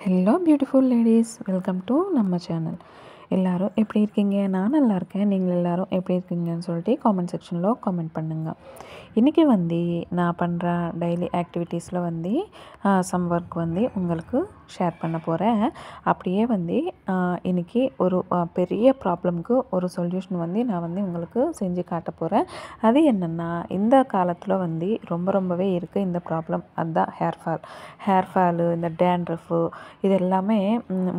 Hello beautiful ladies, welcome to நம்ம channel. எல்லோரும் எப்படி இருக்கீங்க? நான் நல்லா இருக்கேன். நீங்கள் எல்லோரும் எப்படி இருக்கீங்கன்னு சொல்லிட்டு காமெண்ட் செக்ஷனில் காமெண்ட் பண்ணுங்கள். இன்றைக்கி நான் பண்ணுற டெய்லி ஆக்டிவிட்டீஸில் சம் ஒர்க் உங்களுக்கு ஷேர் பண்ண போகிறேன். அப்படியே இன்றைக்கி ஒரு பெரிய ப்ராப்ளம்க்கு ஒரு சொல்யூஷன் நான் உங்களுக்கு செஞ்சு காட்ட போகிறேன். அது என்னென்னா, இந்த காலத்தில் ரொம்பவே இருக்குது இந்த ப்ராப்ளம். அதுதான் ஹேர் ஃபாலு, இந்த டேண்ட்ரஃபு, இது எல்லாமே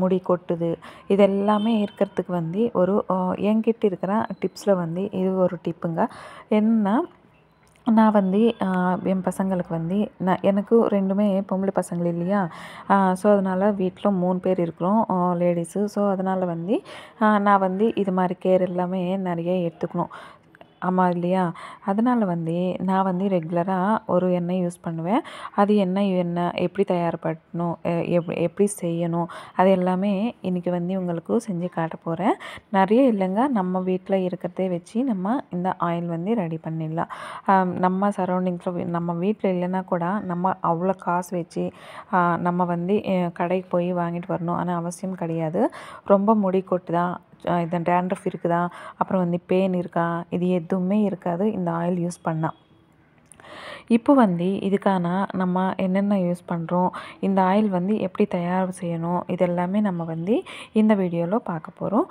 முடி கொட்டுது. இது எல்லாமே இருக்கிறதுக்கு ஒரு என்கிட்ட இருக்கிற டிப்ஸில் இது ஒரு டிப்புங்க. என்னன்னா, நான் என் பசங்களுக்கு எனக்கு ரெண்டுமே பொம்பளை பசங்கள் இல்லையா. ஸோ அதனால் வீட்டில் 3 பேர் இருக்கிறோம், லேடிஸு. ஸோ அதனால் நான் இது மாதிரி கேர் எல்லாமே நிறைய எடுத்துக்கணும். ஆமாம் இல்லையா. அதனால் நான் ரெகுலராக ஒரு எண்ணெய் யூஸ் பண்ணுவேன். அது எண்ணெய் எப்படி தயார்படுத்தணும், எப்படி செய்யணும், அது எல்லாமே இன்றைக்கி உங்களுக்கு செஞ்சு காட்ட போகிறேன். நிறைய இல்லைங்க, நம்ம வீட்டில் இருக்கிறதே வச்சு நம்ம இந்த ஆயில் ரெடி பண்ணிடலாம். நம்ம சரௌண்டிங்ஸில் நம்ம வீட்டில் இல்லைன்னா கூட நம்ம அவ்வளோ காசு வச்சு நம்ம கடைக்கு போய் வாங்கிட்டு வரணும் ஆனால் அவசியம் கிடையாது. ரொம்ப முடி கொட்டுதா, இந்த டேண்ட்ரஃப் இருக்குதா, அப்புறம் பெயின் இருக்கா, இது எதுவுமே இருக்காது இந்த ஆயில் யூஸ் பண்ணால். இப்போ இதுக்கான நம்ம என்னென்ன யூஸ் பண்ணுறோம், இந்த ஆயில் எப்படி தயார் செய்யணும், இதெல்லாமே நம்ம இந்த வீடியோவில் பார்க்க போகிறோம்.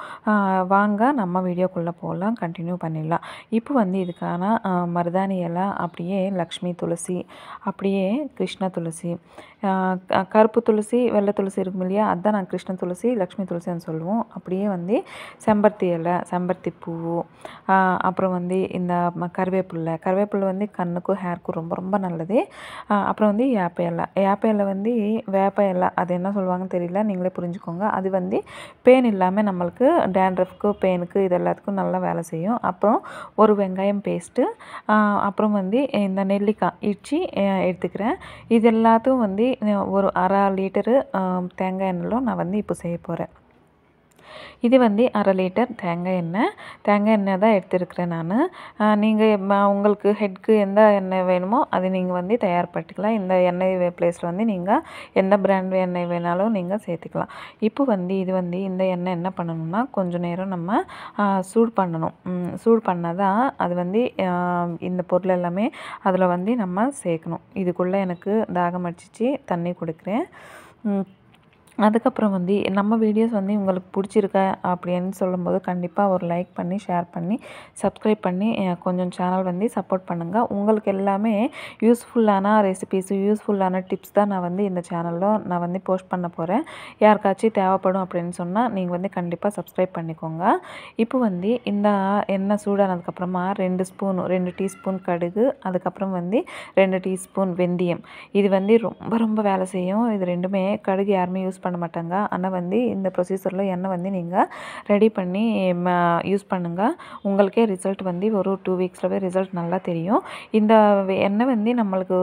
வாங்க நம்ம வீடியோக்குள்ளே போகலாம், கண்டினியூ பண்ணிடலாம். இப்போ இதுக்கான மருதாணி இலை, அப்படியே லக்ஷ்மி துளசி, அப்படியே கிருஷ்ண துளசி, கருப்பு துளசி, வெள்ளை துளசி இருக்கும் இல்லையா, அதுதான் நான் கிருஷ்ண துளசி, லக்ஷ்மி துளசின்னு சொல்லுவோம். அப்படியே செம்பருத்தி இலை, செம்பருத்தி பூ, அப்புறம் இந்த கருவேப்பிலை கண்ணுக்கும் ஹேருக்கும் ரொம்ப ரொம்ப நல்லது. அப்புறம் வேப்ப இலை வேப்ப இலை, அது என்ன சொல்லுவாங்கன்னு தெரியல, நீங்களே புரிஞ்சுக்கோங்க. அது பெயின் இல்லாமல் நம்மளுக்கு டேண்ட்ரஃப்க்கு, பெயினுக்கு, இது எல்லாத்துக்கும் நல்லா வேலை செய்யும். அப்புறம் ஒரு வெங்காயம் பேஸ்ட்டு, அப்புறம் இந்த நெல்லிக்காய் இடித்து எடுத்துக்கிறேன். இது எல்லாத்தையும் ஒரு 1/2 லிட்டரு தேங்காய் எண்ணெயில் நான் இப்போ செய்ய போகிறேன். இது 1/2 லிட்டர் தேங்காய் எண்ணெய் தான் எடுத்துருக்கிறேன் நான். நீங்கள் உங்களுக்கு ஹெட்க்கு எந்த எண்ணெய் வேணுமோ அது நீங்கள் தயார்படுத்திக்கலாம். இந்த எண்ணெய் ப்ளேஸில் நீங்கள் எந்த பிராண்ட் எண்ணெய் வேணாலும் நீங்கள் சேர்த்துக்கலாம். இப்போ இது இந்த எண்ணெய் என்ன பண்ணணும்னா, கொஞ்சம் நேரம் நம்ம சூடு பண்ணணும். சூடு பண்ணால் தான் அது இந்த பொருள் எல்லாமே அதில் நம்ம சேர்க்கணும். இதுக்குள்ளே எனக்கு தாகம் அடிச்சிச்சு, தண்ணி கொடுக்குறேன். அதுக்கப்புறம் நம்ம வீடியோஸ் உங்களுக்கு பிடிச்சிருக்க அப்படின்னு சொல்லும்போது கண்டிப்பாக ஒரு லைக் பண்ணி, ஷேர் பண்ணி, சப்ஸ்கிரைப் பண்ணி கொஞ்சம் சேனல் சப்போர்ட் பண்ணுங்கள். உங்களுக்கு எல்லாமே யூஸ்ஃபுல்லான ரெசிபீஸு, யூஸ்ஃபுல்லான டிப்ஸ் தான் நான் இந்த சேனலில் நான் போஸ்ட் பண்ண போகிறேன். யாருக்காச்சும் தேவைப்படும் அப்படின்னு சொன்னால் நீங்கள் கண்டிப்பாக சப்ஸ்கிரைப் பண்ணிக்கோங்க. இப்போ இந்த எண்ணெய் சூடானதுக்கப்புறமா 2 டீஸ்பூன் கடுகு, அதுக்கப்புறம் 2 டீஸ்பூன் வெந்தயம். இது ரொம்ப ரொம்ப வேலை செய்யும். இது ரெண்டுமே கடுகு யாருமே யூஸ் பண்ண மாட்டாங்க. ஆனால் இந்த ப்ரொசீஜரில் எண்ணெய் நீங்கள் ரெடி பண்ணி யூஸ் பண்ணுங்கள். உங்களுக்கே ரிசல்ட் ஒரு 2 வீக்ஸ்லவே ரிசல்ட் நல்லா தெரியும். இந்த எண்ணெய் நம்மளுக்கு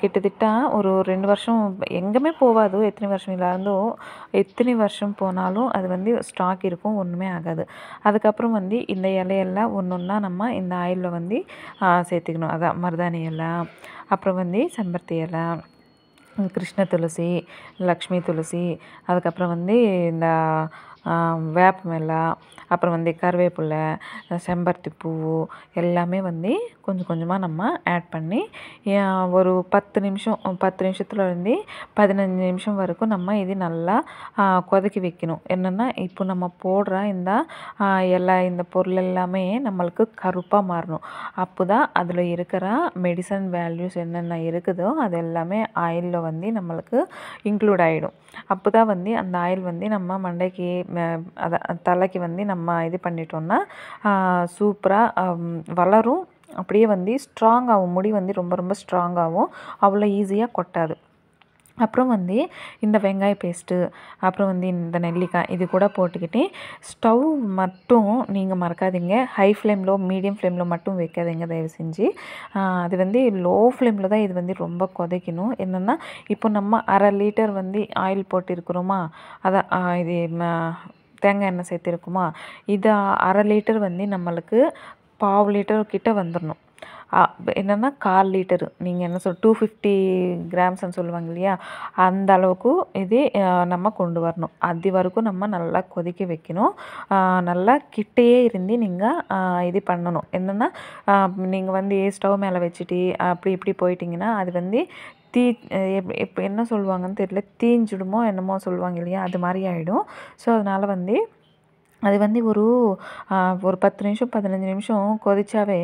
கிட்டத்தட்ட ஒரு 2 வருஷம் எங்கேயுமே போகாது. எத்தனை வருஷம் இல்லாதோ, எத்தனை வருஷம் போனாலும் அது ஸ்டாக் இருக்கும், ஒன்றுமே ஆகாது. அதுக்கப்புறம் இந்த இலையெல்லாம் ஒன்று ஒன்றா நம்ம இந்த ஆயிலில் சேர்த்துக்கணும். அதான் மருதாணி இலை, அப்புறம் செம்பருத்தி இலை, கிருஷ்ண துளசி, லக்ஷ்மி துளசி, அதுக்கப்புறம் இந்த வேப்ப இலை, அப்புறம் கருவேப்பிலை, செம்பருத்தி பூ எல்லாமே கொஞ்சம் கொஞ்சமாக நம்ம ஆட் பண்ணி ஒரு 10 நிமிஷத்துலேருந்து 15 நிமிஷம் வரைக்கும் நம்ம இது நல்லா கொதிக்க வைக்கணும். என்னென்னா, இப்போ நம்ம போடுற இந்த இந்த பொருள் எல்லாமே நம்மளுக்கு கருப்பாக மாறணும். அப்போ தான் அதில் இருக்கிற மெடிசன் வேல்யூஸ் என்னென்ன இருக்குதோ அது எல்லாமே ஆயிலில் நம்மளுக்கு இன்க்ளூட் ஆகிடும். அப்போ தான் அந்த ஆயில் நம்ம மண்டைக்கு, அதை தலைக்கு நம்ம இது பண்ணிட்டோம்னா சூப்பராக வளரும். அப்படியே ஸ்ட்ராங்காகும், முடி ரொம்ப ரொம்ப ஸ்ட்ராங்காகும், அவ்வளோ ஈஸியாக கொட்டாது. அப்புறம் இந்த வெங்காய பேஸ்ட்டு, அப்புறம் இந்த நெல்லிக்காய் இது கூட போட்டுக்கிட்டு ஸ்டவ் மட்டும் நீங்கள் மறக்காதீங்க, ஹை ஃப்ளேமில், மீடியம் ஃப்ளேமில் மட்டும் வைக்காதீங்க தயவு செஞ்சு. அது லோ ஃப்ளேமில் தான் இது ரொம்ப கொதிக்கணும். என்னென்னா, இப்போ நம்ம 1/2 லிட்டர் ஆயில் போட்டிருக்கிறோமா, அதை இது தேங்காய் எண்ணெய் சேர்த்துருக்குமா, இது 1/2 லிட்டர் நம்மளுக்கு 1/4 லிட்டர் கிட்ட வந்துடணும். என்னென்னா 1/4 லிட்டரு நீங்கள் என்ன 250 கிராம்ஸ்ன்னு சொல்லுவாங்க இல்லையா, அந்த அளவுக்கு இது நம்ம கொண்டு வரணும். அது வரைக்கும் நம்ம நல்லா கொதிக்க வைக்கணும். நல்லா கிட்டேயே இருந்து நீங்கள் இது பண்ணணும். என்னென்னா நீங்கள் வந்து ஸ்டவ் மேலே வச்சுட்டு அப்படி இப்படி போயிட்டிங்கன்னா அது வந்து தீ இப்போ என்ன சொல்லுவாங்கன்னு தெரியல, தீஞ்சிடுமோ என்னமோ சொல்லுவாங்க இல்லையா, அது மாதிரி ஆகிடும். ஸோ அதனால் வந்து அது வந்து ஒரு 10 நிமிஷம் 15 நிமிஷம் கொதிச்சாவே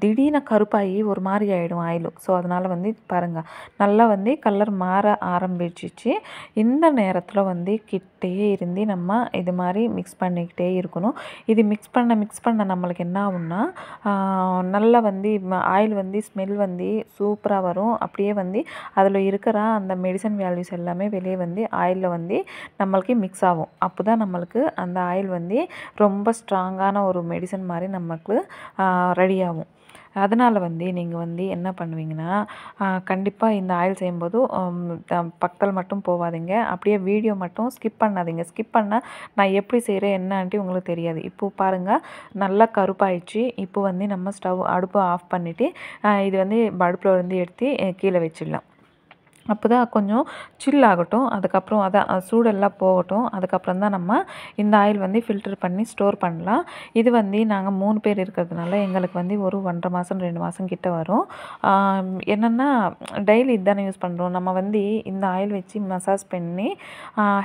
திடீர்னு கருப்பாகி ஒரு மாதிரி ஆகிடும் ஆயிலும். ஸோ அதனால் வந்து பாருங்கள், நல்லா வந்து கலர் மாற ஆரம்பிச்சிச்சு. இந்த நேரத்தில் வந்து கிட்டேயே இருந்து நம்ம இது மாதிரி மிக்ஸ் பண்ணிக்கிட்டே இருக்கணும். இது மிக்ஸ் பண்ண நம்மளுக்கு என்ன ஆகும்னா நல்லா வந்து ஆயில் வந்து ஸ்மெல் வந்து சூப்பராக வரும். அப்படியே வந்து அதில் இருக்கிற அந்த மெடிசன் வேல்யூஸ் எல்லாமே வெளியே வந்து ஆயிலில் வந்து நம்மளுக்கு மிக்ஸ் ஆகும். அப்போ தான் நம்மளுக்கு அந்த ஆயில் வந்து ரொம்ப ஸ்ட்ராங்கான ஒரு மெடிசன் மாதிரி நமக்கு ரெடி ஆகும். அதனால் வந்து நீங்கள் வந்து என்ன பண்ணுவீங்கன்னா கண்டிப்பாக இந்த ஆயில் செய்யும்போது பக்கத்தில் மட்டும் போகாதீங்க. அப்படியே வீடியோ மட்டும் ஸ்கிப் பண்ணாதீங்க. ஸ்கிப் பண்ணால் நான் எப்படி செய்கிறேன் என்னன்ட்டு உங்களுக்கு தெரியாது. இப்போ பாருங்கள், நல்லா கருப்பாயிடுச்சு. இப்போ வந்து நம்ம அடுப்பை ஆஃப் பண்ணிவிட்டு இது வந்து அடுப்பில் வந்து எடுத்து கீழே வச்சிடலாம். அப்போ தான் கொஞ்சம் சில் ஆகட்டும். அதுக்கப்புறம் அதான் சூடெல்லாம் போகட்டும். அதுக்கப்புறம் தான் நம்ம இந்த ஆயில் வந்து ஃபில்டர் பண்ணி ஸ்டோர் பண்ணலாம். இது வந்து நாங்கள் 3 பேர் இருக்கிறதுனால எங்களுக்கு வந்து ஒரு 1.5 மாதம் 2 மாதம் கிட்ட வரும். என்னென்னா டெய்லி இதுதானே யூஸ் பண்ணுறோம். நம்ம வந்து இந்த ஆயில் வச்சு மசாஜ் பண்ணி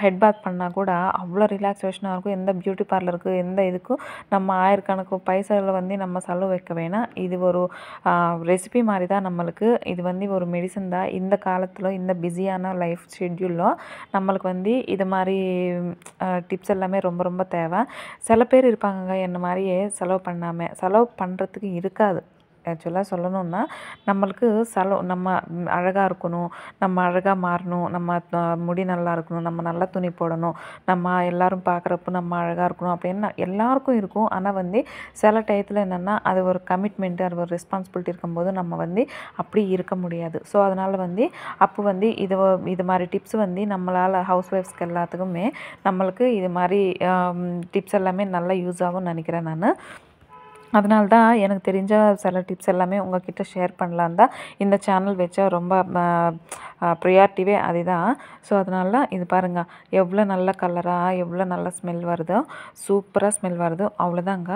ஹெட் பாத் பண்ணால் கூட அவ்வளோ ரிலாக்ஸேஷனாக இருக்கும். எந்த பியூட்டி பார்லருக்கு எந்த இதுக்கும் நம்ம ஆயிரக்கணக்கு பைசாவில் வந்து நம்ம செலவு வைக்க வேணாம். இது ஒரு ரெசிபி மாதிரி தான் நம்மளுக்கு. இது வந்து ஒரு மெடிசன் தான். இந்த காலத்தில் இந்த பிஸியான லைஃப் ஷெட்யூலில் நம்மளுக்கு வந்து இது மாதிரி டிப்ஸ் எல்லாமே ரொம்ப ரொம்ப தேவை. சில பேர் இருப்பாங்க என்ன மாதிரியே செலவு பண்ணுறதுக்கு இருக்காது. ஆக்சுவலாக சொல்லணுன்னா நம்மளுக்கு நம்ம அழகாக இருக்கணும், நம்ம அழகாக மாறணும், நம்ம முடி நல்லா இருக்கணும், நம்ம நல்லா துணி போடணும், நம்ம எல்லோரும் பார்க்குறப்போ நம்ம அழகாக இருக்கணும் அப்படின்னு எல்லாருக்கும் இருக்கும். ஆனால் வந்து சில டயத்தில் என்னென்னா அது ஒரு கமிட்மெண்ட்டு, அது ஒரு ரெஸ்பான்சிபிலிட்டி இருக்கும்போது நம்ம வந்து அப்படி இருக்க முடியாது. ஸோ அதனால் வந்து அப்போ வந்து இது மாதிரி டிப்ஸ் வந்து நம்மளால் ஹவுஸ் ஒய்ஃப்ஸ்க்கு எல்லாத்துக்குமே நம்மளுக்கு இது மாதிரி டிப்ஸ் எல்லாமே நல்லா யூஸ் ஆகும்னு நினைக்கிறேன் நான். அதனால தான் எனக்கு தெரிஞ்ச சில டிப்ஸ் எல்லாமே உங்கள்கிட்ட ஷேர் பண்ணலான் தான் இந்த சேனல் வச்சா ரொம்ப ப்ரியாரிட்டிவே அதுதான். ஸோ அதனால தான் இது பாருங்கள், எவ்வளோ நல்ல கலராக எவ்வளோ நல்ல ஸ்மெல் வருதோ, சூப்பராக ஸ்மெல் வருதோ. அவ்வளோதாங்க.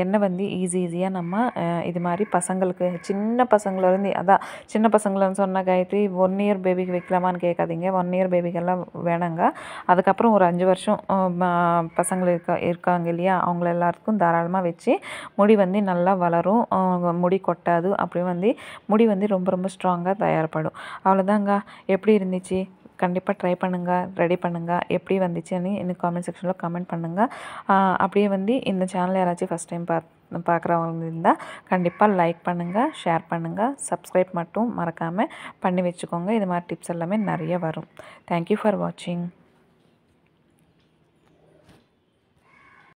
எண்ணெய் வந்து ஈஸியாக நம்ம இது மாதிரி பசங்களுக்கு சின்ன பசங்கள்லேருந்து அதான் சின்ன பசங்களன்னு சொன்னால் காயத்ரி 1 இயர் பேபிக்கு வைக்கலாமான்னு கேட்காதீங்க. 1 இயர் பேபிக்கெல்லாம் வேணாங்க. அதுக்கப்புறம் ஒரு 5 வருஷம் பசங்கள் இருக்காங்க இல்லையா, அவங்கள எல்லாத்துக்கும் தாராளமாக வச்சு முடி வந்து நல்லா வளரும், முடி கொட்டாது. அப்படியே வந்து முடி வந்து ரொம்ப ரொம்ப ஸ்ட்ராங்காக தயார்படும். அவ்வளோதாங்க. எப்படி இருந்துச்சு? கண்டிப்பாக ட்ரை பண்ணுங்கள், ரெடி பண்ணுங்கள். எப்படி வந்துச்சுன்னு எனக்கு காமெண்ட் செக்ஷனில் கமெண்ட் பண்ணுங்கள். அப்படியே வந்து இந்த சேனல் யாராச்சும் ஃபஸ்ட் டைம் பார்க்குறவங்க இருந்தால் கண்டிப்பாக லைக் பண்ணுங்கள், ஷேர் பண்ணுங்கள், சப்ஸ்கிரைப் மட்டும் மறக்காமல் பண்ணி வச்சுக்கோங்க. இது மாதிரி டிப்ஸ் எல்லாமே நிறைய வரும். தேங்க்யூ ஃபார் வாட்சிங்.